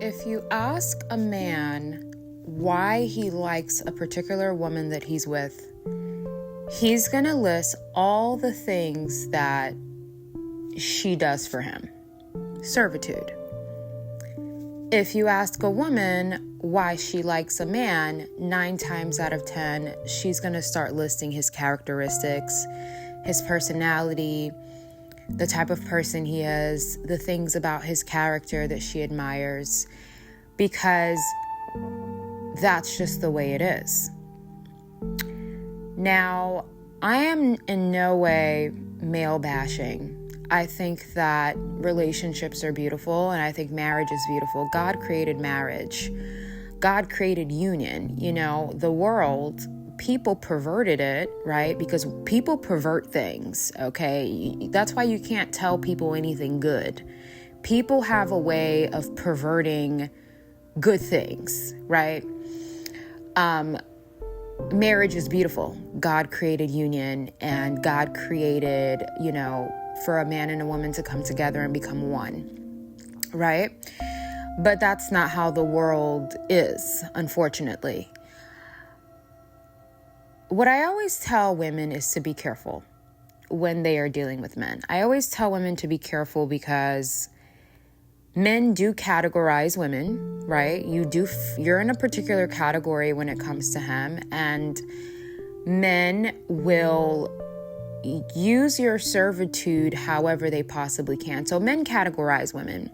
If you ask a man why he likes a particular woman that he's with, he's going to list all the things that she does for him. Servitude. If you ask a woman why she likes a man, 9 times out of 10, she's going to start listing his characteristics, his personality, the type of person he is, the things about his character that she admires, because that's just the way it is. Now, I am in no way male bashing. I think that relationships are beautiful, and I think marriage is beautiful. God created marriage. God created union. You know, the world, people perverted it, right? Because people pervert things, okay? That's why you can't tell people anything good. People have a way of perverting good things, right? Marriage is beautiful. God created union, and God created, for a man and a woman to come together and become one, right? But that's not how the world is, unfortunately. What I always tell women is to be careful when they are dealing with men. I always tell women to be careful because men do categorize women, right? You're in a particular category when it comes to him, and men will use your servitude however they possibly can. So men categorize women.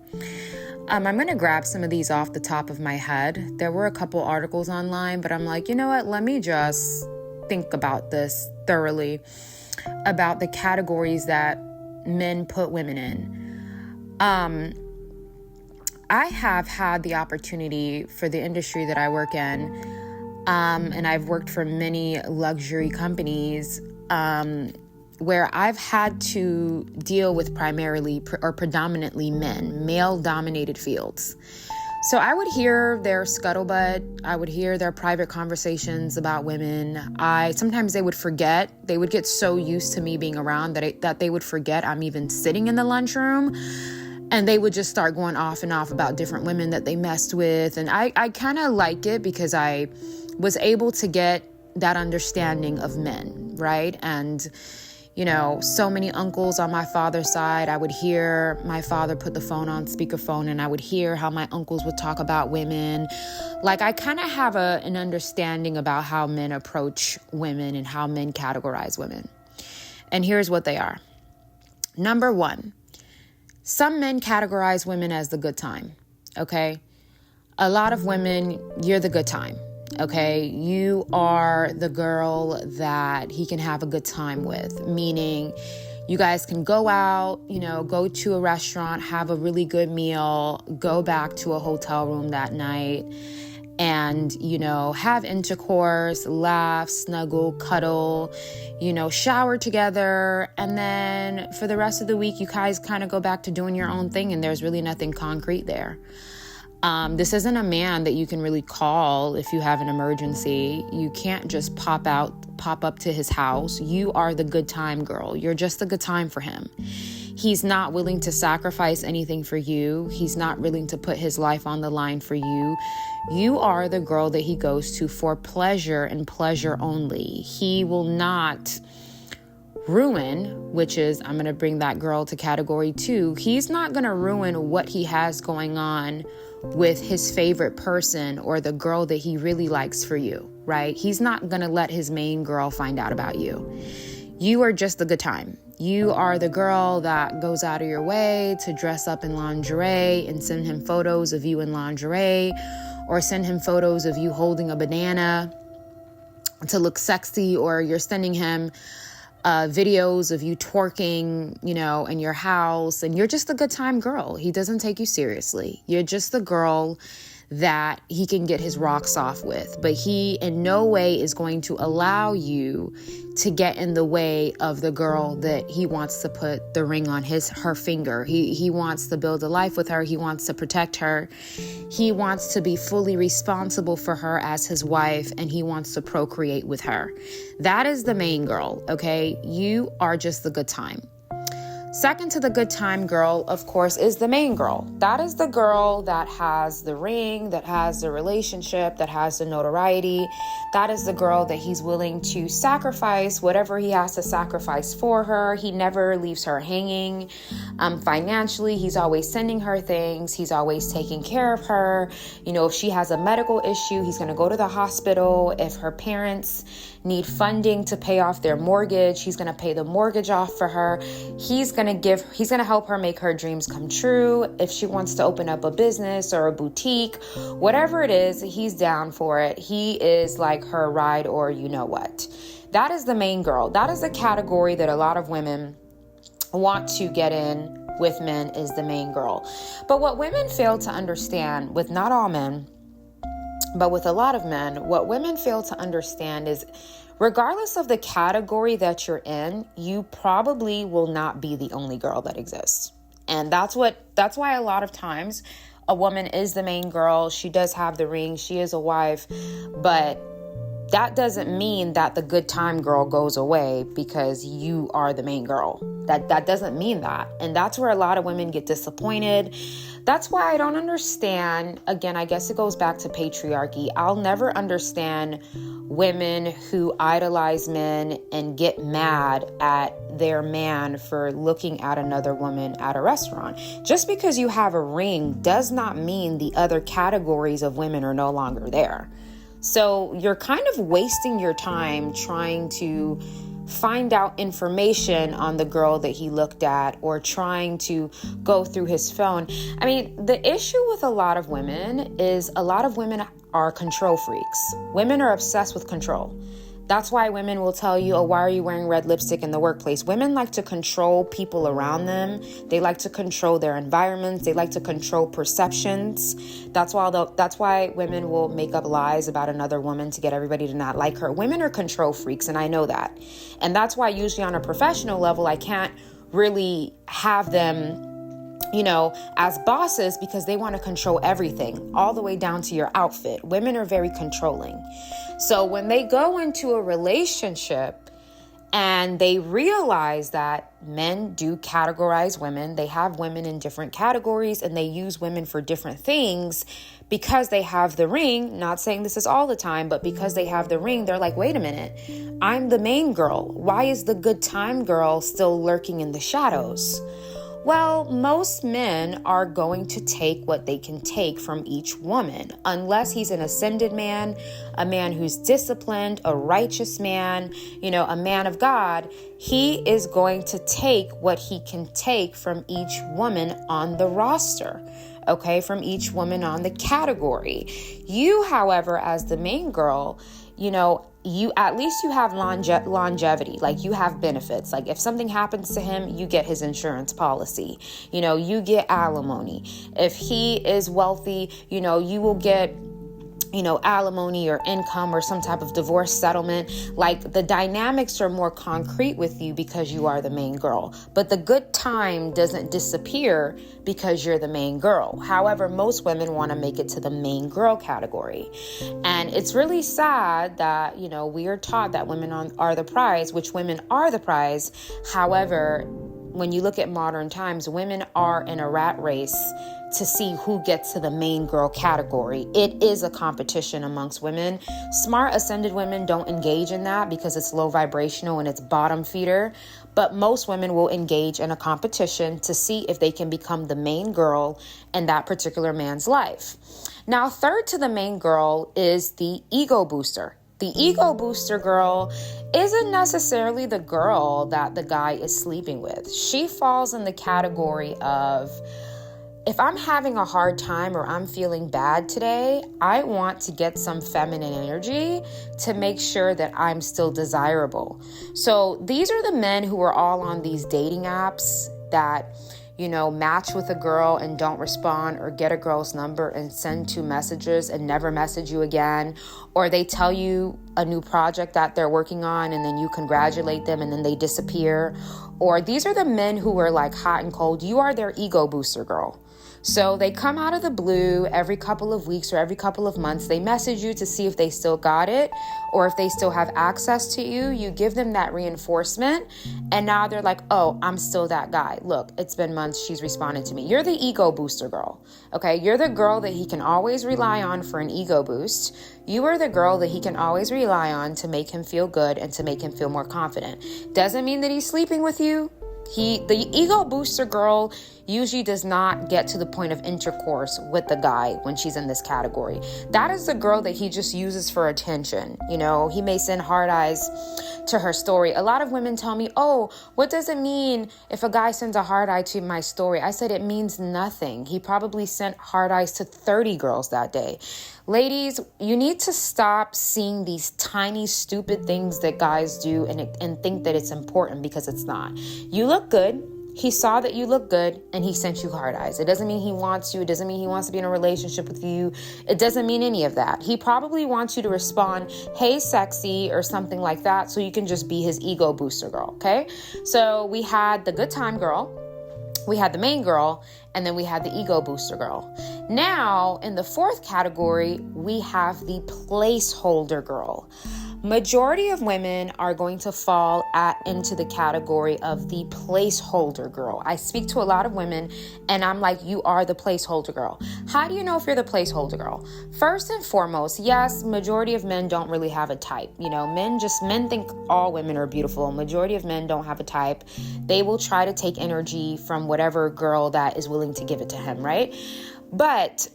I'm going to grab some of these off the top of my head. There were a couple articles online, but I'm like, you know what? Let me just think about this thoroughly, about the categories that men put women in. I have had the opportunity for the industry that I work in, and I've worked for many luxury companies, where I've had to deal with primarily or predominantly men, male-dominated fields. So I would hear their scuttlebutt. I would hear their private conversations about women. Sometimes they would forget. They would get so used to me being around that they would forget I'm even sitting in the lunchroom. And they would just start going off and off about different women that they messed with. And I kind of like it because I was able to get that understanding of men, right? And so many uncles on my father's side, I would hear my father put the phone on speakerphone, and I would hear how my uncles would talk about women. Like, I kind of have an understanding about how men approach women and how men categorize women. And here's what they are. Number 1, some men categorize women as the good time, okay? A lot of women, you're the good time. Okay, you are the girl that he can have a good time with, meaning you guys can go out, go to a restaurant, have a really good meal, go back to a hotel room that night and, have intercourse, laugh, snuggle, cuddle, shower together. And then for the rest of the week, you guys kind of go back to doing your own thing, and there's really nothing concrete there. This isn't a man that you can really call if you have an emergency. You can't just pop up to his house. You are the good time girl. You're just the good time for him. He's not willing to sacrifice anything for you. He's not willing to put his life on the line for you. You are the girl that he goes to for pleasure and pleasure only. He will not ruin, which is, I'm going to bring that girl to category 2. He's not going to ruin what he has going on with his favorite person or the girl that he really likes for you, right? He's not going to let his main girl find out about you. You are just the good time. You are the girl that goes out of your way to dress up in lingerie and send him photos of you in lingerie, or send him photos of you holding a banana to look sexy, or you're sending him videos of you twerking, in your house, and you're just a good time girl. He doesn't take you seriously. You're just the girl that he can get his rocks off with, but he in no way is going to allow you to get in the way of the girl that he wants to put the ring on her finger. He wants to build a life with her. He wants to protect her. He wants to be fully responsible for her as his wife, and he wants to procreate with her. That is the main girl, okay? You are just the good time. Second to the good time girl, of course, is the main girl. That is the girl that has the ring, that has the relationship, that has the notoriety. That is the girl that he's willing to sacrifice whatever he has to sacrifice for her. He never leaves her hanging financially. He's always sending her things. He's always taking care of her. If she has a medical issue, he's going to go to the hospital. If her parents need funding to pay off their mortgage, he's going to pay the mortgage off for her. He's going to help her make her dreams come true. If she wants to open up a business or a boutique, whatever it is, he's down for it. He is like her ride or you know what. That is the main girl. That is the category that a lot of women want to get in with men, is the main girl. But what women fail to understand, with not all men, but with a lot of men, what women fail to understand is, regardless of the category that you're in, you probably will not be the only girl that exists. And that's why a lot of times a woman is the main girl. She does have the ring. She is a wife, but that doesn't mean that the good time girl goes away because you are the main girl. That doesn't mean that. And that's where a lot of women get disappointed. That's why I don't understand. Again, I guess it goes back to patriarchy. I'll never understand women who idolize men and get mad at their man for looking at another woman at a restaurant. Just because you have a ring does not mean the other categories of women are no longer there. So you're kind of wasting your time trying to find out information on the girl that he looked at or trying to go through his phone. I mean, the issue with a lot of women is a lot of women are control freaks. Women are obsessed with control. That's why women will tell you, oh, why are you wearing red lipstick in the workplace? Women like to control people around them. They like to control their environments. They like to control perceptions. That's why women will make up lies about another woman to get everybody to not like her. Women are control freaks, and I know that. And that's why usually on a professional level, I can't really have them as bosses, because they want to control everything, all the way down to your outfit. Women are very controlling. So when they go into a relationship and they realize that men do categorize women, they have women in different categories and they use women for different things because they have the ring, not saying this is all the time, but because they have the ring, they're like, wait a minute, I'm the main girl. Why is the good time girl still lurking in the shadows? Well, most men are going to take what they can take from each woman, unless he's an ascended man, a man who's disciplined, a righteous man, a man of God. He is going to take what he can take from each woman on the roster, okay, from each woman on the category. You, however, as the main girl, you at least you have longevity, like you have benefits. Like if something happens to him, you get his insurance policy, you get alimony. If he is wealthy, you will get alimony or income or some type of divorce settlement. Like the dynamics are more concrete with you because you are the main girl. But the good time doesn't disappear because you're the main girl. However, most women want to make it to the main girl category. And it's really sad that, we are taught that women are the prize, which women are the prize. However, when you look at modern times, women are in a rat race to see who gets to the main girl category. It is a competition amongst women. Smart ascended women don't engage in that because it's low vibrational and it's bottom feeder. But most women will engage in a competition to see if they can become the main girl in that particular man's life. Now, third to the main girl is the ego booster. The ego booster girl isn't necessarily the girl that the guy is sleeping with. She falls in the category of, if I'm having a hard time or I'm feeling bad today, I want to get some feminine energy to make sure that I'm still desirable. So these are the men who are all on these dating apps that, match with a girl and don't respond, or get a girl's number and send 2 messages and never message you again. Or they tell you a new project that they're working on and then you congratulate them and then they disappear. Or these are the men who are like hot and cold. You are their ego booster girl. So they come out of the blue every couple of weeks or every couple of months. They message you to see if they still got it or if they still have access to you. You give them that reinforcement. And now they're like, oh, I'm still that guy. Look, it's been months. She's responded to me. You're the ego booster girl. Okay. You're the girl that he can always rely on for an ego boost. You are the girl that he can always rely on to make him feel good and to make him feel more confident. Doesn't mean that he's sleeping with you. The ego booster girl usually does not get to the point of intercourse with the guy when she's in this category. That is the girl that he just uses for attention. You know, he may send hard eyes to her story. A lot of women tell me, oh, what does it mean if a guy sends a hard eye to my story? I said, it means nothing. He probably sent hard eyes to 30 girls that day. Ladies, you need to stop seeing these tiny, stupid things that guys do and think that it's important, because it's not. You look good. He saw that you look good and he sent you hard eyes. It doesn't mean he wants you. It doesn't mean he wants to be in a relationship with you. It doesn't mean any of that. He probably wants you to respond, hey, sexy, or something like that, so you can just be his ego booster girl, okay? So we had the good time girl, we had the main girl, and then we had the ego booster girl. Now, in the fourth category, we have the placeholder girl. Majority of women are going to fall into the category of the placeholder girl. I speak to a lot of women and I'm like, you are the placeholder girl. How do you know if you're the placeholder girl? First and foremost, yes, majority of men don't really have a type. You know, men think all women are beautiful. Majority of men don't have a type. They will try to take energy from whatever girl that is willing to give it to him, right? But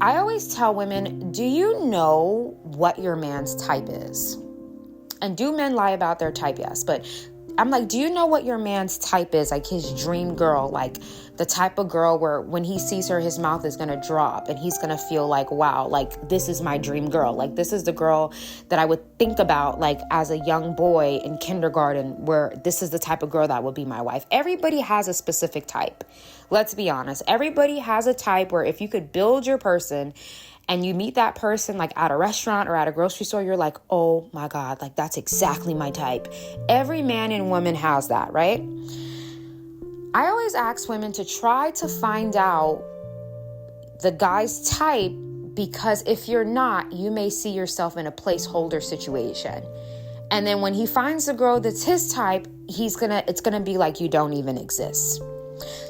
I always tell women, do you know what your man's type is? And do men lie about their type? Yes. But I'm like, do you know what your man's type is? Like his dream girl, like the type of girl where when he sees her, his mouth is going to drop and he's going to feel like, wow, like this is my dream girl. Like this is the girl that I would think about like as a young boy in kindergarten, where this is the type of girl that would be my wife. Everybody has a specific type. Let's be honest. Everybody has a type where if you could build your person and you meet that person like at a restaurant or at a grocery store, you're like, oh my God, like that's exactly my type. Every man and woman has that, right? I always ask women to try to find out the guy's type, because if you're not, you may see yourself in a placeholder situation. And then when he finds the girl that's his type, it's gonna be like you don't even exist.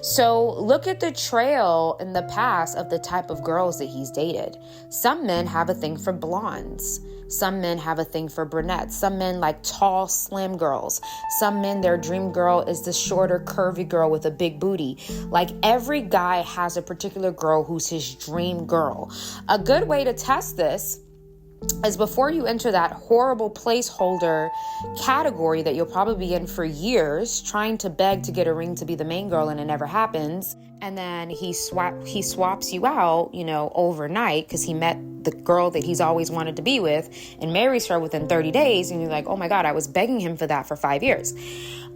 So look at the trail in the past of the type of girls that he's dated. Some men have a thing for blondes. Some men have a thing for brunettes. Some men like tall, slim girls. Some men, their dream girl is the shorter, curvy girl with a big booty. Like every guy has a particular girl who's his dream girl. A good way to test this is before you enter that horrible placeholder category that you'll probably be in for years, trying to beg to get a ring to be the main girl and it never happens. And then he swaps you out, you know, overnight because he met the girl that he's always wanted to be with and marries her within 30 days. And you're like, oh my God, I was begging him for that for 5 years.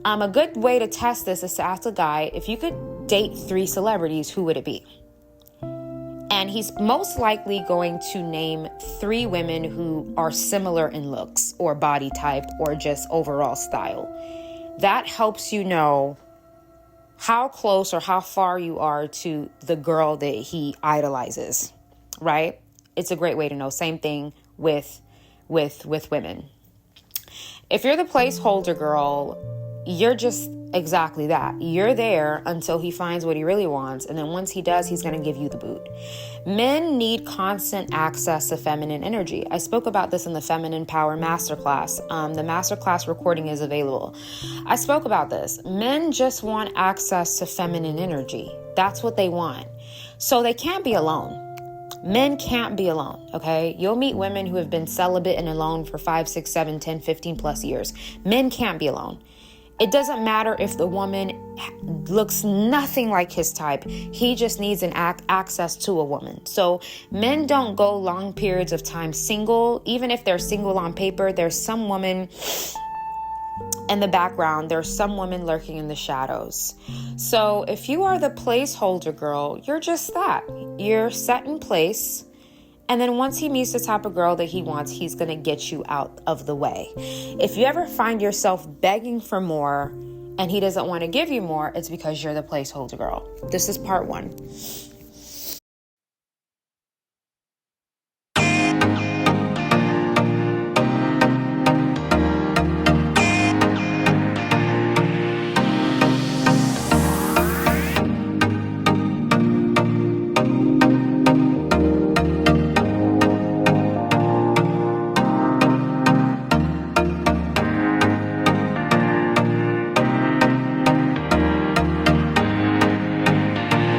A good way to test this is to ask a guy, if you could date 3 celebrities, who would it be? And he's most likely going to name 3 women who are similar in looks or body type or just overall style. That helps you know how close or how far you are to the girl that he idolizes, right? It's a great way to know. Same thing with women. If you're the placeholder girl, you're just exactly that. You're there until he finds what he really wants. And then once he does, he's going to give you the boot. Men need constant access to feminine energy. I spoke about this in the Feminine Power Masterclass. The masterclass recording is available. I spoke about this. Men just want access to feminine energy. That's what they want. So they can't be alone. Men can't be alone, okay? You'll meet women who have been celibate and alone for 5, 6, 7, 10, 15 plus years. Men can't be alone. It doesn't matter if the woman looks nothing like his type. He just needs an access to a woman. So men don't go long periods of time single. Even if they're single on paper, there's some woman in the background. There's some woman lurking in the shadows. So if you are the placeholder girl, you're just that. You're set in place. And then once he meets the type of girl that he wants, he's going to get you out of the way. If you ever find yourself begging for more and he doesn't want to give you more, it's because you're the placeholder girl. This is part 1.